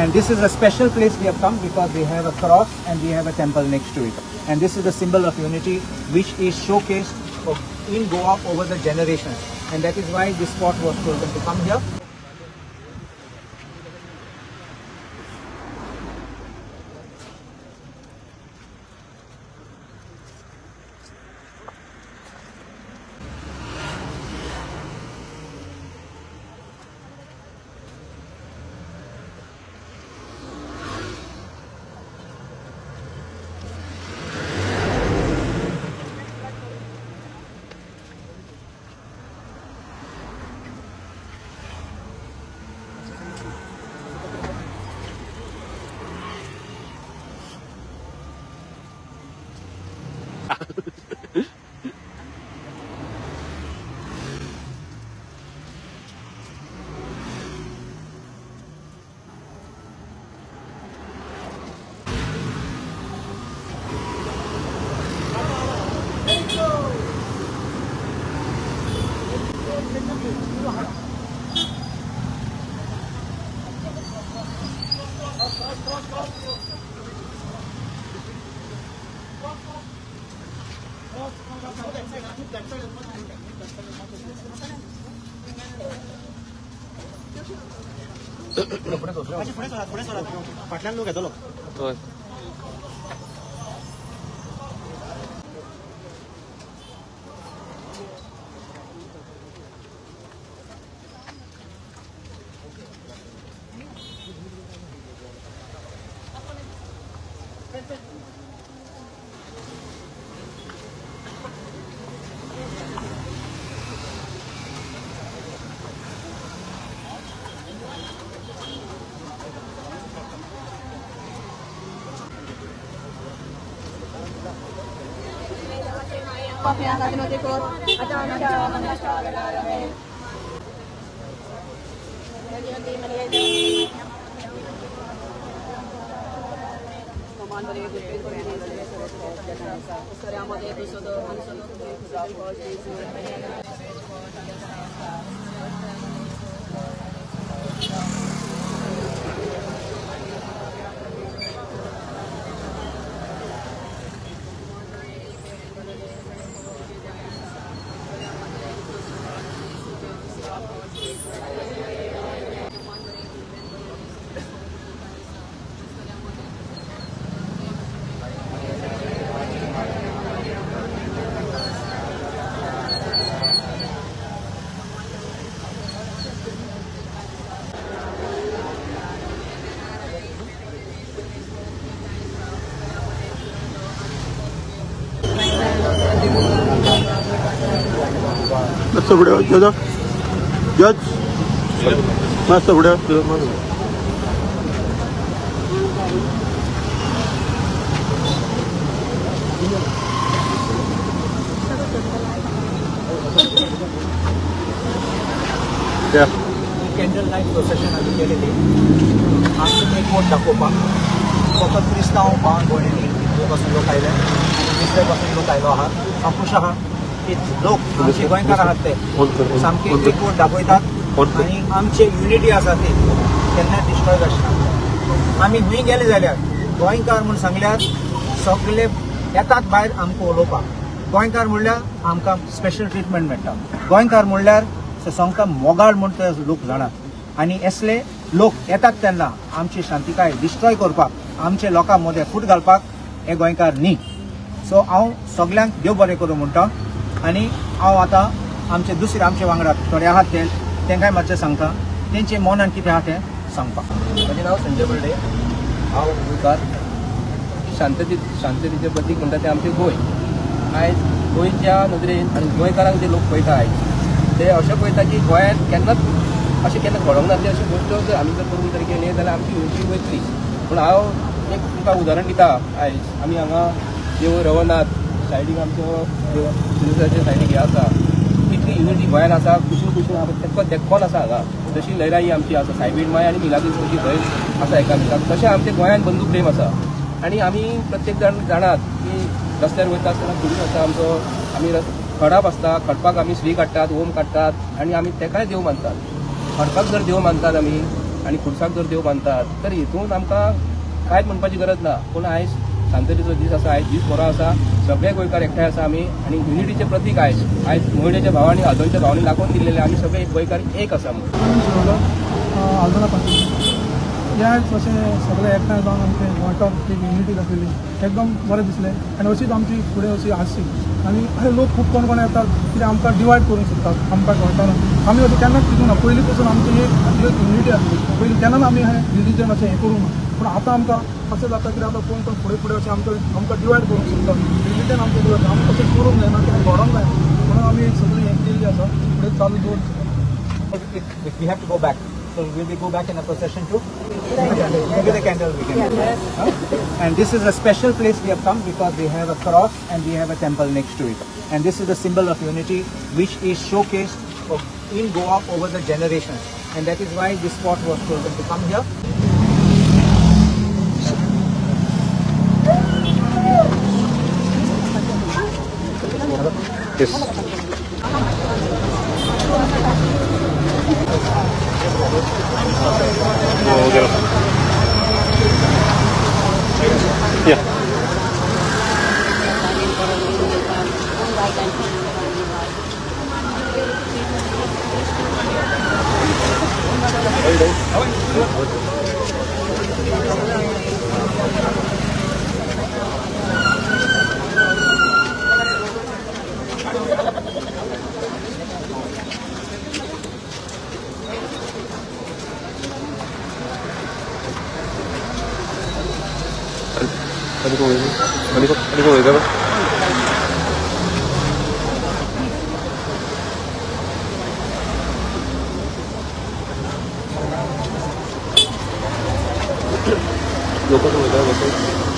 And this is a special place we have come because we have a cross and we have a temple next to it. And this is the symbol of unity which is showcased in Goa over the generations. And that is why this spot was chosen to come here. मस्त video जज मस्त video Candlelight procession आम्ही केलेली. आमचं एक कोण दाखोवपाक फकत क्रिस्तांव भावान भयणी पासून लोक आयले आनी दुसरे पासून लोक आयलो आहा अंकुश आहा ते लोक आमचे गोंयकार आहात ते सामके एकवट दाखयतात आनी आमचे युनिटी आसा ती केन्ना डिस्ट्रॉय जायना. आमी खंय गेले जाल्यार गोंयकार म्हूण सांगल्यार सगळे येतात भायर आमकां उलोवपाक. गोंयकार म्हणल्यार आमकां स्पेशल ट्रिटमेंट मेळटा. गोंयकार म्हणल्यार सांगता मोगाळ म्हूण ते लोक जाणात आनी असले लोक येतात तेन्ना आमची शांतीकाय डिस्ट्रॉय करपाक आमचे लोकां मदें फूट घालपाक हे गोंयकार न्ही. सो हांव सगळ्यांक देव बरें करूं म्हणटा आनी हांव आतां आमचे दुसरे आमचे वांगडा थोडे आहात ते तांकांय मातशें सांगता तेंचे मनान कितें आहा तें सांगपाक. म्हजें नांव संजय बर्डे. हांव गोंयकार. शांततेचें प्रतीक म्हणटा तें आमचें गोंय. आयज गोंयच्या नदरेन आनी गोंयकारांक जे लोक पळयता आयज ते अशें पळयता की गोंयांत केन्नाच अशें केन्ना घडोंक ना. अशी गोश्ट जर आमी जर करून तरी केली जाल्यार आमची युनिटी वयतली. पूण हांव एक तुमकां उदाहरण दिता. आयज आमी हांगा देव रवनाथ सायडीक आमचो देवळाच्या सायडीक हे आसा इतली युनिटी गोंयांत आसा. कुशीन तेका तेक्कोन आसा हांगा. जशी लयराई आमची आसा सायबीण माय आनी मिलाग्रीस कशी थंय आसा एकामेकाक तशें आमच्या गोंयांत बंधू प्रेम आसा. आनी आमी प्रत्येक जाण जाणात की रस्त्यार वयता आसतना पुलीस आसा आमचो. आमी खडप आसता खडपाक आमी श्री काडटात ओम काडटात आनी आमी तेकाय देव मानतात. खडपाक जर देव मानतात आमी आनी खुर्साक जर देव बांदतात तर हितून आमकां कांयच म्हणपाची गरज ना. पूण आयज शांततेचो दीस आसा, आयज दीस बरो आसा, सगळे गोंयकार एकठांय आसा आमी आनी युनिटीचें प्रतीक आयज मोयडेच्या भावांनी आदोंच्या भावांनी दाखोवन दिलेले आमी सगळे गोंयकार एक आसा म्हणून. याच अशें सगळे एकठांय जावन आमचे गोंयकार एक युनिटी दाखयली, एकदम बरें दिसलें. आनी अशीच आमची फुडें अशी आसची. आनी अशे लोक खूब कोण येतात कितें आमकां डिवायड करूंक सोदतात आमकां गोंयकारांक. आमी अशें केन्नाच चिंतूंक ना. पयलीं पासून आमची एक युनिटी आसली. पयलीं केन्नाच आमी हें रिलीजन अशें हें करूंक ना. पूण आतां आमकां अशें जाता की आतां कोण फुडें अशें आमकां डिवायड करूंक सोदतात. रिलीजन आमचें डिवायड आमी तशें करूंक जायना, कितें घडोंक जाय म्हणून आमी सगळीं हें केल्ली आसा. फुडें चालू दवरता. If we have to go back, so will we go back in a procession too? Maybe the candle we can do. And this is a special place we have come because we have a cross and we have a temple next to it. And this is the symbol of unity which is showcased in Goa over the generations. And that is why this spot was chosen to come here. Yes. Yeah. Ano ko ba? Lupa ko ba?